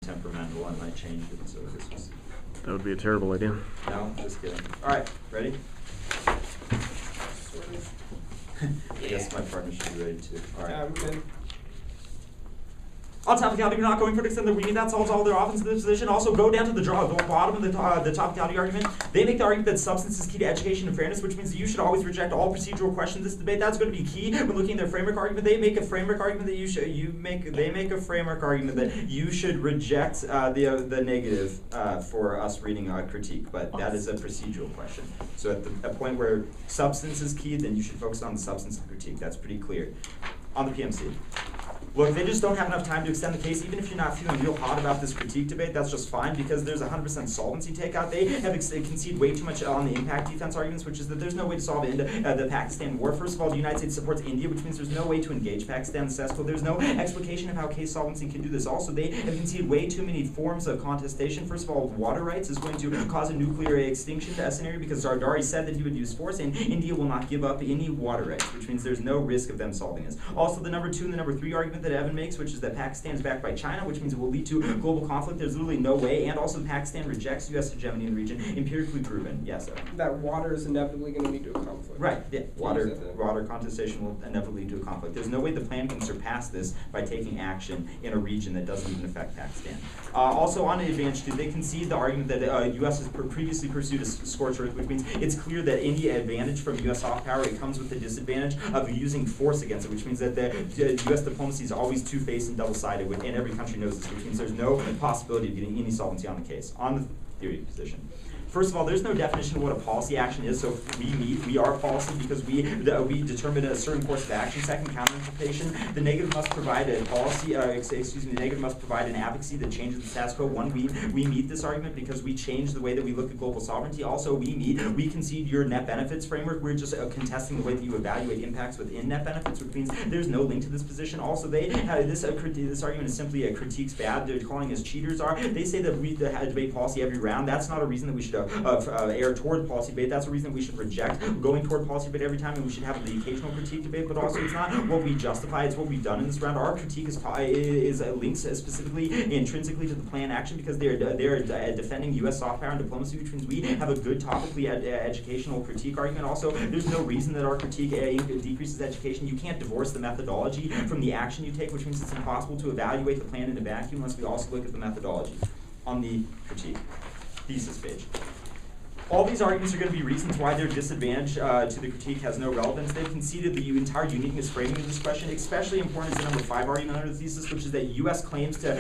temperamental, I might change it. So this was. That would be a terrible idea. No, just kidding. All right, ready? Sort of. I guess my partner should be ready too. All right. Yeah, I'm good. On topicality, we're not going for an extended reading. That solves all their offensive position. Also, go down to the bottom of the topicality argument. They make the argument that substance is key to education and fairness, which means that you should always reject all procedural questions in this debate. That's going to be key when looking at their framework argument. They make a framework argument that they make a framework argument that you should reject the negative for us reading a critique, but that is a procedural question. So at the point where substance is key, then you should focus on the substance of the critique. That's pretty clear. On the PMC. Look, they just don't have enough time to extend the case. Even if you're not feeling real hot about this critique debate, that's just fine because there's 100% solvency takeout. They have conceded way too much on the impact defense arguments, which is that there's no way to solve the Pakistan war. First of all, the United States supports India, which means there's no way to engage Pakistan in cesspool. There's no explication of how case solvency can do this. Also, they have conceded way too many forms of contestation. First of all, water rights is going to cause a nuclear extinction scenario because Zardari said that he would use force, and India will not give up any water rights, which means there's no risk of them solving this. Also, the number 2 and the number 3 argument that Evan makes, which is that Pakistan is backed by China, which means it will lead to global conflict. There's literally no way. And also, Pakistan rejects U.S. hegemony in the region, empirically proven. Yes, Evan. That water is inevitably going to lead to a conflict. Right. Yeah. Water contestation will inevitably lead to a conflict. There's no way the plan can surpass this by taking action in a region that doesn't even affect Pakistan. Also, on advantage 2, they concede the argument that U.S. has previously pursued a scorched earth, which means it's clear that any advantage from U.S. soft power, it comes with the disadvantage of using force against it, which means that the U.S. diplomacy is always two-faced and double-sided, and every country knows this, which means there's no possibility of getting any solvency on the case. On the theory position. First of all, there's no definition of what a policy action is, so we are policy because we determine a certain course of action. Second, counterinterpretation. The negative must provide a policy, the negative must provide an advocacy that changes the status quo. One, we meet this argument because we change the way that we look at global sovereignty. Also, we concede your net benefits framework. We're just contesting the way that you evaluate impacts within net benefits, which means there's no link to this position. Also, this argument is simply a critique's bad. They're calling us cheaters are. They say that we debate policy every round. That's not a reason that we should err toward policy debate. That's a reason that we should reject going toward policy debate every time, and we should have the occasional critique debate, but also it's not what we justify, it's what we've done in this round. Our critique is linked specifically, intrinsically to the plan action because they're defending U.S. soft power and diplomacy, which means we have a good topically educational critique argument. Also, there's no reason that our critique decreases education. You can't divorce the methodology from the action you take, which means it's impossible to evaluate the plan in a vacuum unless we also look at the methodology. On the critique thesis page. All these arguments are going to be reasons why their disadvantage to the critique has no relevance. They've conceded the entire uniqueness framing of this question. Especially important is the number 5 argument under the thesis, which is that U.S. claims to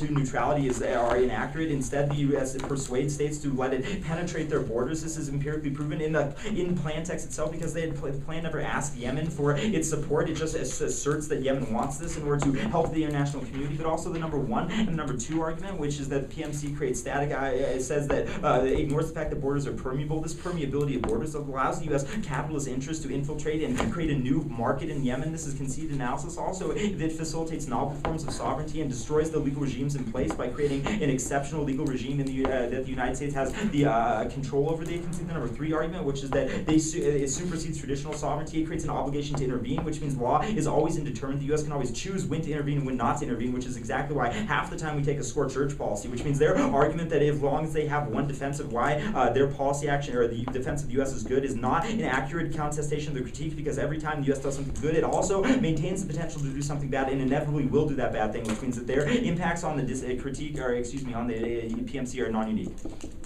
neutrality are inaccurate. Instead, the U.S. persuades states to let it penetrate their borders. This is empirically proven in the plan text itself because the plan never asked Yemen for its support. It just asserts that Yemen wants this in order to help the international community. But also the number 1 and the number 2 argument, which is that PMC creates static. It says that it ignores the fact that borders are permeable. This permeability of borders allows the U.S. capitalist interests to infiltrate and create a new market in Yemen. This is conceded analysis. Also, it facilitates novel forms of sovereignty and destroys the legal regimes in place by creating an exceptional legal regime in that the United States has the control over. They concede the number 3 argument, which is that it supersedes traditional sovereignty. It creates an obligation to intervene, which means law is always indeterminate. The U.S. can always choose when to intervene and when not to intervene, which is exactly why half the time we take a scorched earth policy, which means their argument that as long as they have one defense of why their policy action or the defense of the U.S. is good is not an accurate contestation of the critique, because every time the U.S. does something good, it also maintains the potential to do something bad and inevitably will do that bad thing, which means that their impacts on the critique, or excuse me, on the PMC are non-unique.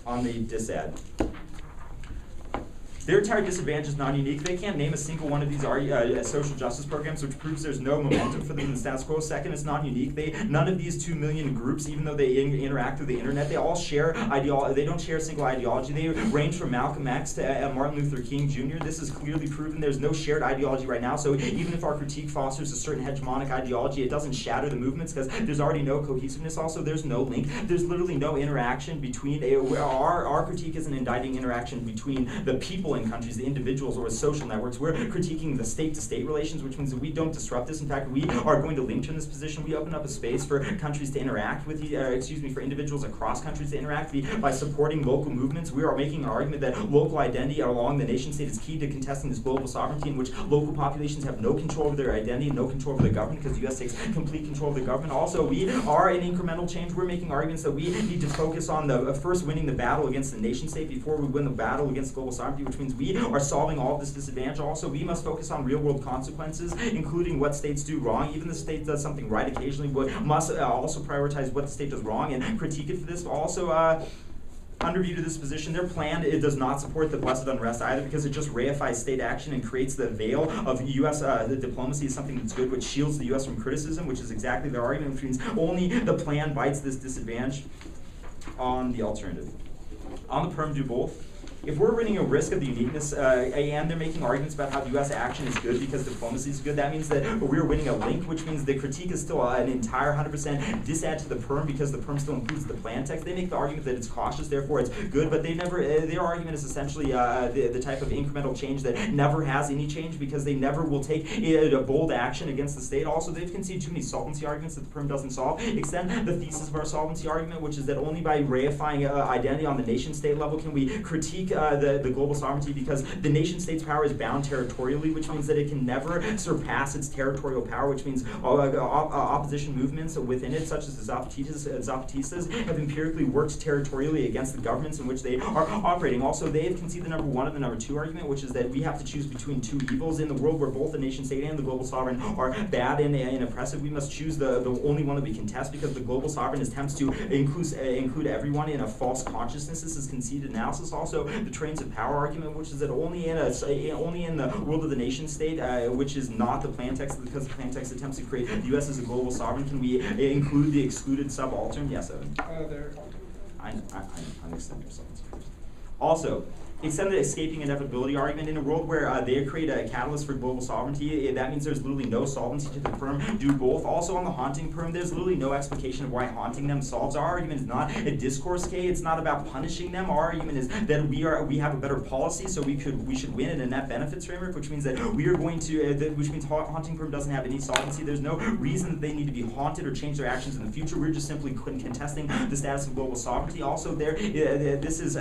On the disad. Their entire disadvantage is non-unique. They can't name a single one of these social justice programs, which proves there's no momentum for them in the status quo. Second, it's non-unique. None of these 2 million groups, even though they interact with the internet, they all share ideology. They don't share a single ideology. They range from Malcolm X to Martin Luther King Jr. This is clearly proven. There's no shared ideology right now. So even if our critique fosters a certain hegemonic ideology, it doesn't shatter the movements because there's already no cohesiveness. Also, there's no link. There's literally no interaction between our critique is an indicting interaction between the people in countries, the individuals or social networks. We're critiquing the state-to-state relations, which means that we don't disrupt this. In fact, we are going to link to in this position. We open up a space for countries to interact with, for individuals across countries to interact by supporting local movements. We are making an argument that local identity along the nation state is key to contesting this global sovereignty, in which local populations have no control over their identity, no control over the government, because the U.S. takes complete control of the government. Also, we are an incremental change. We're making arguments that we need to focus on the first winning the battle against the nation state before we win the battle against global sovereignty, which means we are solving all of this disadvantage. Also, we must focus on real-world consequences, including what states do wrong. Even the state does something right occasionally, but must also prioritize what the state does wrong and critique it for this. Also, under view to this position, their plan, it does not support the blessed unrest either, because it just reifies state action and creates the veil of U.S. The diplomacy is something that's good, which shields the U.S. from criticism, which is exactly their argument, which means only the plan bites this disadvantage on the alternative. On the perm, do both. If we're running a risk of the uniqueness, and they're making arguments about how the U.S. action is good because diplomacy is good, that means that we're winning a link, which means the critique is still an entire 100% disadd to the perm, because the perm still includes the plan text. They make the argument that it's cautious, therefore it's good, but they never. Their argument is essentially the type of incremental change that never has any change, because they never will take a bold action against the state. Also, they've conceded too many solvency arguments that the perm doesn't solve. Extend the thesis of our solvency argument, which is that only by reifying identity on the nation-state level can we critique the global sovereignty, because the nation-state's power is bound territorially, which means that it can never surpass its territorial power, which means opposition movements within it, such as the Zapatistas, have empirically worked territorially against the governments in which they are operating. Also, they have conceded the number one and the number two argument, which is that we have to choose between two evils. In the world where both the nation-state and the global sovereign are bad and oppressive, we must choose the only one that we contest, because the global sovereign attempts to include everyone in a false consciousness. This is conceded analysis. Also, the trains of power argument, which is that only in the world of the nation-state, which is not the plan text, because the plan text attempts to create the U.S. as a global sovereign, can we include the excluded subaltern? Yes, Evan. I understand your sentence. Also, extend the escaping inevitability argument. In a world where they create a catalyst for global sovereignty, that means there's literally no solvency to the perm. Do both. Also, on the haunting perm, there's literally no explication of why haunting them solves. Our argument is not a discourse K. It's not about punishing them. Our argument is that we have a better policy, so we should win in a net benefits framework, which means that we are going to, which means haunting perm doesn't have any solvency. There's no reason that they need to be haunted or change their actions in the future. We're just simply contesting the status of global sovereignty. Also, there's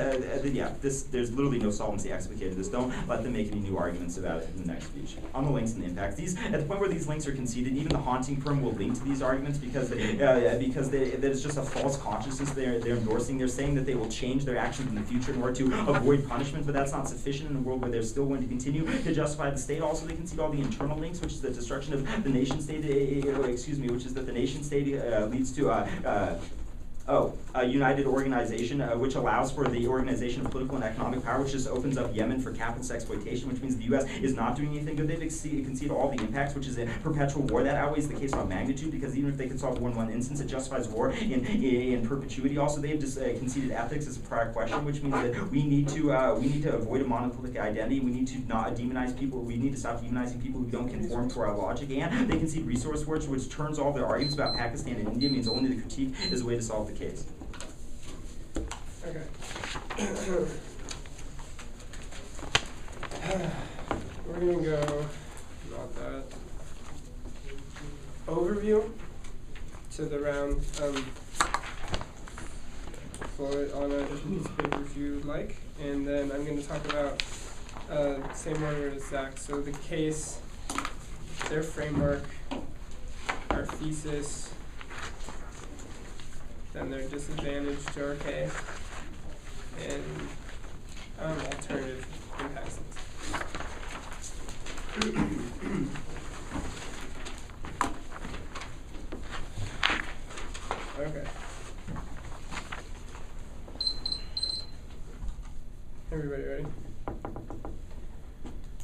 literally no solvency explicated this. Don't let them make any new arguments about it in the next speech. On the links and the impacts, at the point where these links are conceded, even the haunting perm will link to these arguments, because that is just a false consciousness they're endorsing. They're saying that they will change their actions in the future in order to avoid punishment, but that's not sufficient in a world where they're still going to continue to justify the state. Also, they concede all the internal links, which is the destruction of the nation state. Which is that the nation state leads to a united organization, which allows for the organization of political and economic power, which just opens up Yemen for capitalist exploitation, which means the U.S. is not doing anything good. They've conceded all the impacts, which is a perpetual war. That outweighs the case on magnitude, because even if they could solve war in one instance, it justifies war in perpetuity. Also, they've just conceded ethics as a prior question, which means that we need to avoid a monolithic identity. We need to not demonize people. We need to stop demonizing people who don't conform to our logic. And they concede resource wars, which turns all their arguments about Pakistan and India, means only the critique is a way to solve the case. Okay. We're going to go, not that, overview to the round on a piece of paper if you like, and then I'm going to talk about same order as Zach. So the case, their framework, our thesis, then their disadvantage to our case, and alternative impacts. Okay. Everybody ready?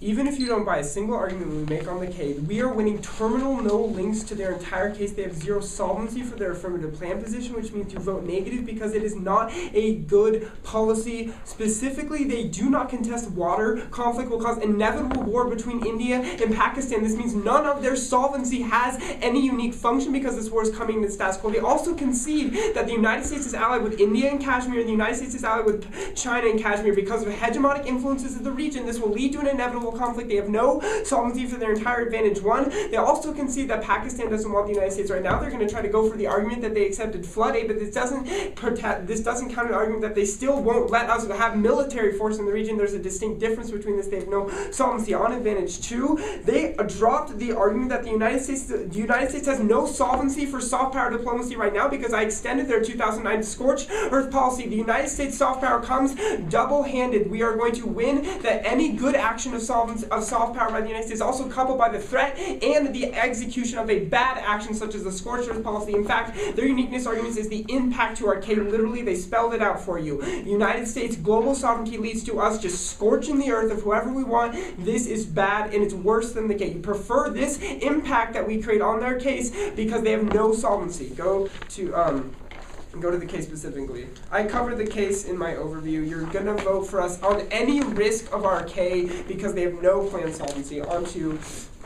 even if you don't buy a single argument we make on the K, we are winning terminal no links to their entire case. They have zero solvency for their affirmative plan position, which means you vote negative because it is not a good policy. Specifically, they do not contest water conflict will cause inevitable war between India and Pakistan. This means none of their solvency has any unique function because this war is coming in the status quo. They also concede that the United States is allied with India and Kashmir, and the United States is allied with China and Kashmir because of hegemonic influences of the region. This will lead to an inevitable conflict. They have no solvency for their entire advantage. One, they also concede that Pakistan doesn't want the United States right now. They're going to try to go for the argument that they accepted flood aid, but this doesn't count an argument that they still won't let us have military force in the region. There's a distinct difference between this. They have no solvency on advantage. Two, they dropped the argument that the United States has no solvency for soft power diplomacy right now because I extended their 2009 scorched earth policy. The United States soft power comes double-handed. We are going to win that any good action of soft power by the United States also coupled by the threat and the execution of a bad action such as the scorched earth policy. In fact, their uniqueness arguments is the impact to our K. Literally, they spelled it out for you. United States global sovereignty leads to us just scorching the earth of whoever we want. This is bad and it's worse than the K. You prefer this impact that we create on their case because they have no solvency. Go to the case specifically. I covered the case in my overview. You're going to vote for us on any risk of our K because they have no plan solvency. Onto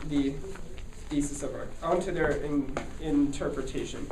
the thesis of onto their interpretation.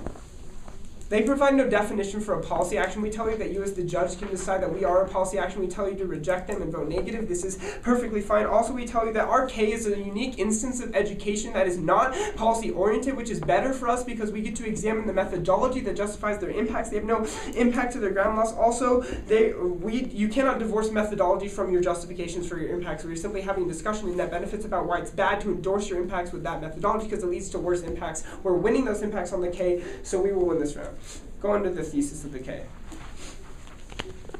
They provide no definition for a policy action. We tell you that you as the judge can decide that we are a policy action. We tell you to reject them and vote negative. This is perfectly fine. Also, we tell you that our K is a unique instance of education that is not policy-oriented, which is better for us because we get to examine the methodology that justifies their impacts. They have no impact to their ground loss. Also, you cannot divorce methodology from your justifications for your impacts. We're simply having a discussion in net benefits about why it's bad to endorse your impacts with that methodology because it leads to worse impacts. We're winning those impacts on the K, so we will win this round. Go on to the thesis of the K.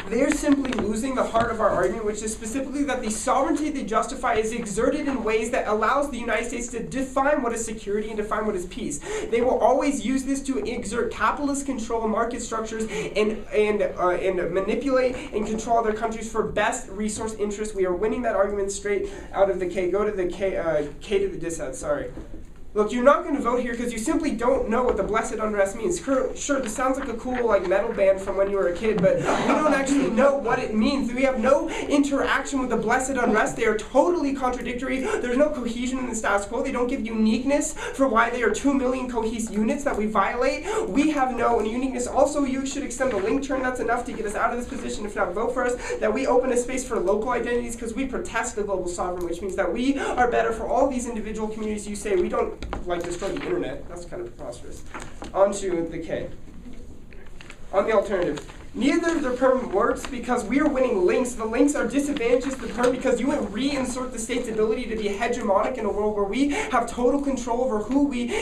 They're simply losing the heart of our argument, which is specifically that the sovereignty they justify is exerted in ways that allows the United States to define what is security and define what is peace. They will always use this to exert capitalist control of market structures and manipulate and control other countries for best resource interests. We are winning that argument straight out of the K. Go to the K to the dissent, sorry. Look, you're not going to vote here because you simply don't know what the blessed unrest means. Sure, this sounds like a cool metal band from when you were a kid, but we don't actually know what it means. We have no interaction with the blessed unrest. They are totally contradictory. There's no cohesion in the status quo. They don't give uniqueness for why they are 2 million cohesive units that we violate. We have no uniqueness. Also, you should extend the link turn. That's enough to get us out of this position, if not vote for us. That we open a space for local identities because we protest the global sovereign, which means that we are better for all these individual communities. You say we don't destroy the internet. That's kind of preposterous. Onto the K. On the alternative. Neither of the perm works because we are winning links. The links are disadvantages to the perm because you would reinsert the state's ability to be hegemonic in a world where we have total control over who we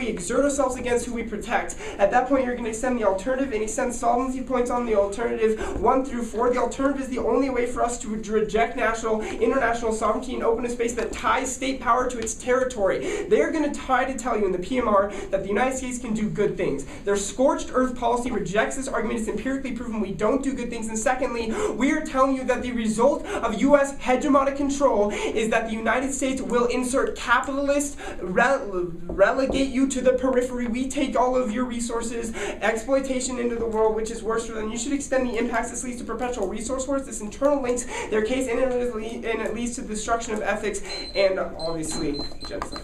exert ourselves against, who we protect. At that point, you're going to extend the alternative and extend solvency points on the alternative 1 through 4. The alternative is the only way for us to reject international sovereignty and open a space that ties state power to its territory. They're going to try to tell you in the PMR that the United States can do good things. Their scorched earth policy rejects this argument. It's empirically proven we don't do good things. And secondly, we are telling you that the result of U.S. hegemonic control is that the United States will insert capitalist, relegate you to the periphery. We take all of your resources, exploitation into the world, which is worse for them. You should extend the impacts. This leads to perpetual resource wars. This internal links their case and it leads to destruction of ethics and obviously genocide.